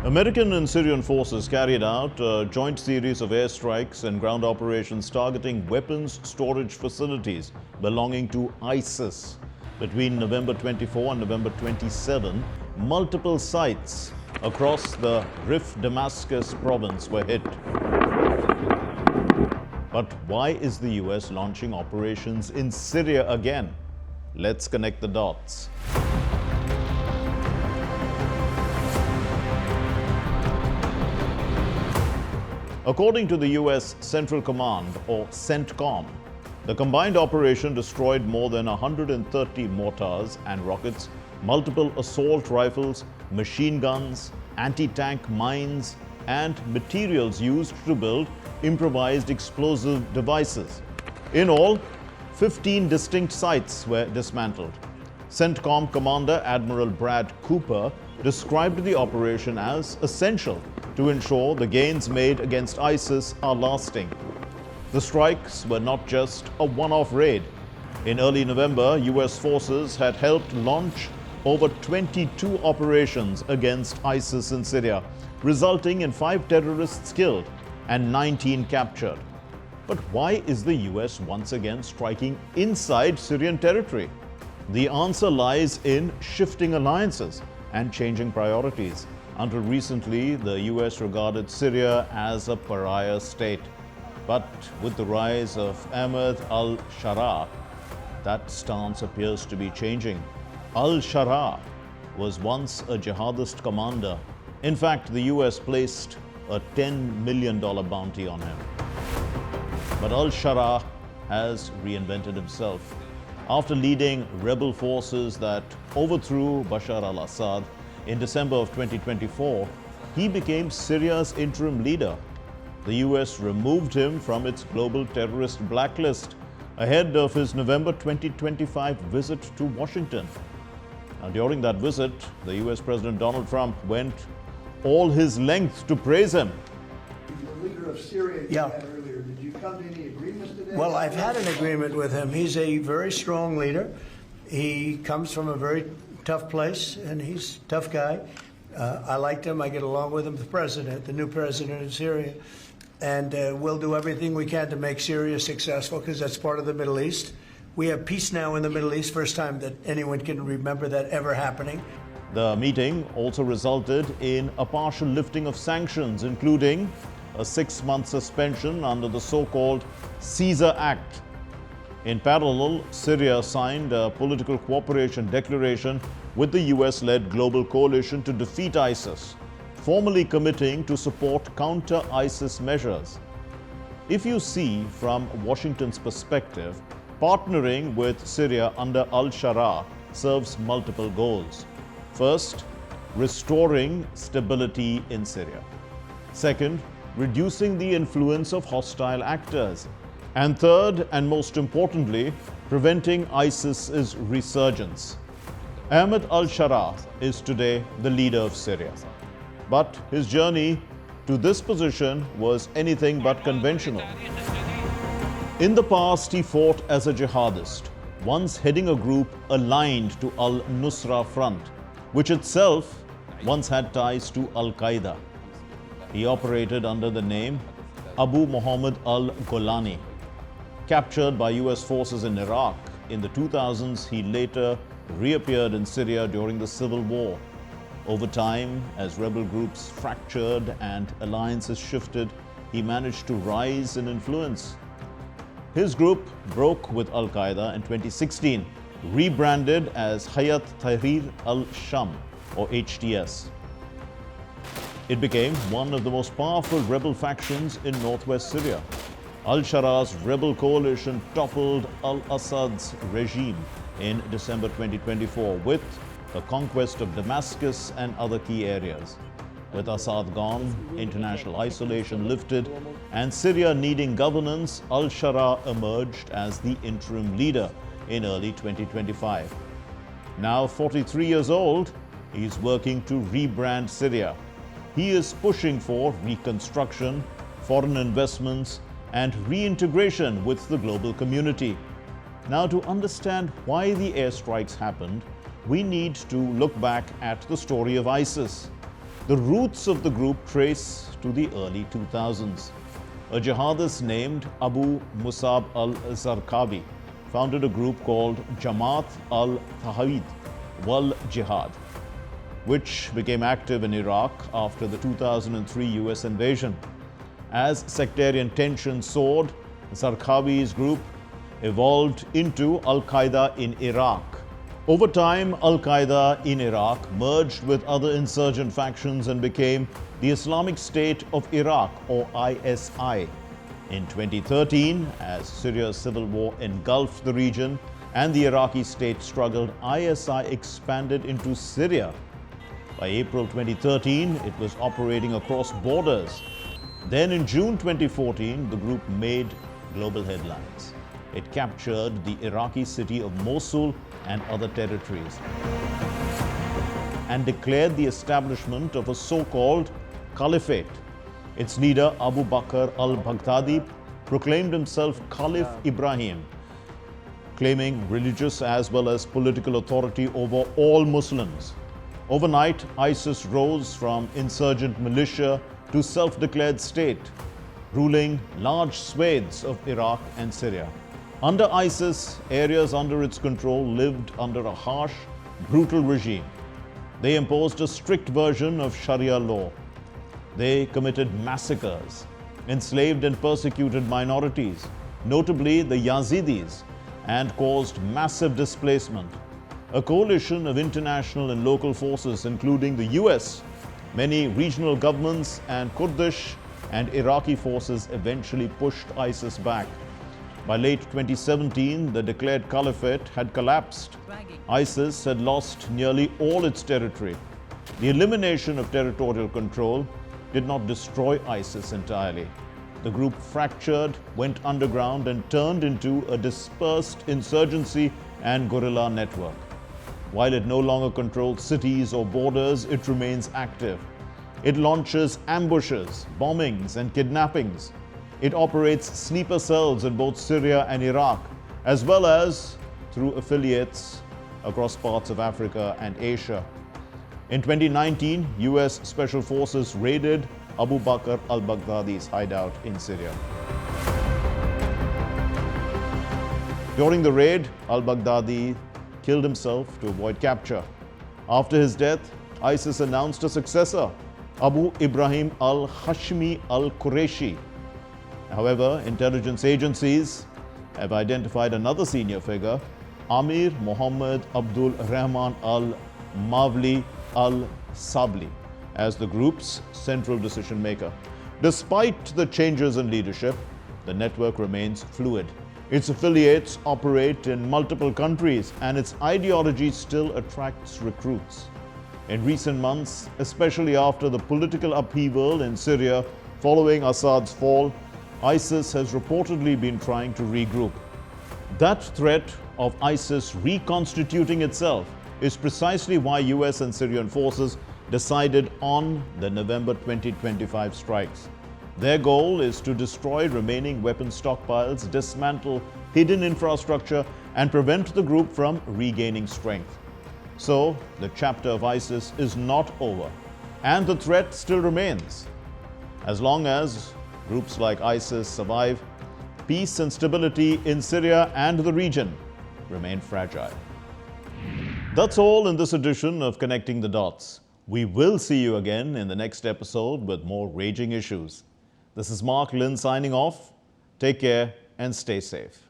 American and Syrian forces carried out a joint series of airstrikes and ground operations targeting weapons storage facilities belonging to ISIS. Between November 24 and November 27, multiple sites across the Rif Damascus province were hit. But why is the US launching operations in Syria again? Let's connect the dots. According to the US Central Command, or CENTCOM, the combined operation destroyed more than 130 mortars and rockets, multiple assault rifles, machine guns, anti-tank mines, and materials used to build improvised explosive devices. In all, 15 distinct sites were dismantled. CENTCOM Commander Admiral Brad Cooper described the operation as essential to ensure the gains made against ISIS are lasting. The strikes were not just a one-off raid. In early November, US forces had helped launch over 22 operations against ISIS in Syria, resulting in 5 terrorists killed and 19 captured. But why is the US once again striking inside Syrian territory? The answer lies in shifting alliances and changing priorities. Until recently, the US regarded Syria as a pariah state. But with the rise of Ahmed al-Sharaa, that stance appears to be changing. Al-Sharaa was once a jihadist commander. In fact, the US placed a $10 million bounty on him. But al-Sharaa has reinvented himself. After leading rebel forces that overthrew Bashar al-Assad in December of 2024, he became Syria's interim leader. The US removed him from its global terrorist blacklist ahead of his November 2025 visit to Washington. Now, during that visit, the US President Donald Trump went all his length to praise him. The leader of Syria you had earlier, did you come to any agreements today? Well, I've had an agreement with him. He's a very strong leader. He comes from a very tough place, and he's a tough guy. I liked him. I get along with him, the new president of Syria. And we'll do everything we can to make Syria successful, because that's part of the Middle East. We have peace now in the Middle East, first time that anyone can remember that ever happening. The meeting also resulted in a partial lifting of sanctions, including a 6-month suspension under the so-called Caesar Act. In parallel, Syria signed a political cooperation declaration with the US-led global coalition to defeat ISIS, formally committing to support counter-ISIS measures. If you see from Washington's perspective, partnering with Syria under al-Sharaa serves multiple goals. First, restoring stability in Syria. Second, reducing the influence of hostile actors. And third, and most importantly, preventing ISIS's resurgence. Ahmed al-Sharaa is today the leader of Syria. But his journey to this position was anything but conventional. In the past, he fought as a jihadist, once heading a group aligned to al-Nusra Front, which itself once had ties to al-Qaeda. He operated under the name Abu Muhammad al-Golani. Captured by US forces in Iraq in the 2000s, he later reappeared in Syria during the civil war. Over time, as rebel groups fractured and alliances shifted, he managed to rise in influence. His group broke with al-Qaeda in 2016, rebranded as Hayat Tahrir al-Sham, or HTS. It became one of the most powerful rebel factions in northwest Syria. Al-Sharaa's rebel coalition toppled al-Assad's regime in December 2024 with the conquest of Damascus and other key areas. With Assad gone, international isolation lifted, and Syria needing governance, al-Sharaa emerged as the interim leader in early 2025. Now 43 years old, he is working to rebrand Syria. He is pushing for reconstruction, foreign investments, and reintegration with the global community. Now, to understand why the airstrikes happened, we need to look back at the story of ISIS. The roots of the group trace to the early 2000s. A jihadist named Abu Musab al-Zarqawi founded a group called Jamaat al-Tawhid wal Jihad, which became active in Iraq after the 2003 US invasion. As sectarian tensions soared, Zarqawi's group evolved into al-Qaeda in Iraq. Over time, al-Qaeda in Iraq merged with other insurgent factions and became the Islamic State of Iraq, or ISI. In 2013, as Syria's civil war engulfed the region and the Iraqi state struggled, ISI expanded into Syria. By April 2013, it was operating across borders. Then in June 2014, the group made global headlines. It captured the Iraqi city of Mosul and other territories and declared the establishment of a so-called caliphate. Its leader, Abu Bakr al-Baghdadi, proclaimed himself Caliph Ibrahim, claiming religious as well as political authority over all Muslims. Overnight, ISIS rose from insurgent militia to self-declared state, ruling large swathes of Iraq and Syria. Under ISIS, areas under its control lived under a harsh, brutal regime. They imposed a strict version of Sharia law. They committed massacres, enslaved and persecuted minorities, notably the Yazidis, and caused massive displacement. A coalition of international and local forces, including the US, many regional governments, and Kurdish and Iraqi forces eventually pushed ISIS back. By late 2017, the declared caliphate had collapsed. ISIS had lost nearly all its territory. The elimination of territorial control did not destroy ISIS entirely. The group fractured, went underground, and turned into a dispersed insurgency and guerrilla network. While it no longer controls cities or borders, it remains active. It launches ambushes, bombings, and kidnappings. It operates sleeper cells in both Syria and Iraq, as well as through affiliates across parts of Africa and Asia. In 2019, US Special Forces raided Abu Bakr al-Baghdadi's hideout in Syria. During the raid, al-Baghdadi killed himself to avoid capture. After his death, ISIS announced a successor, Abu Ibrahim al-Hashmi al-Qurayshi. However, intelligence agencies have identified another senior figure, Amir Mohammed Abdul Rahman al-Mawli al-Sabli, as the group's central decision maker. Despite the changes in leadership, the network remains fluid. Its affiliates operate in multiple countries, and its ideology still attracts recruits. In recent months, especially after the political upheaval in Syria following Assad's fall, ISIS has reportedly been trying to regroup. That threat of ISIS reconstituting itself is precisely why US and Syrian forces decided on the November 2025 strikes. Their goal is to destroy remaining weapon stockpiles, dismantle hidden infrastructure, and prevent the group from regaining strength. So, the chapter of ISIS is not over, and the threat still remains. As long as groups like ISIS survive, peace and stability in Syria and the region remain fragile. That's all in this edition of Connecting the Dots. We will see you again in the next episode with more raging issues. This is Mark Lynn signing off. Take care and stay safe.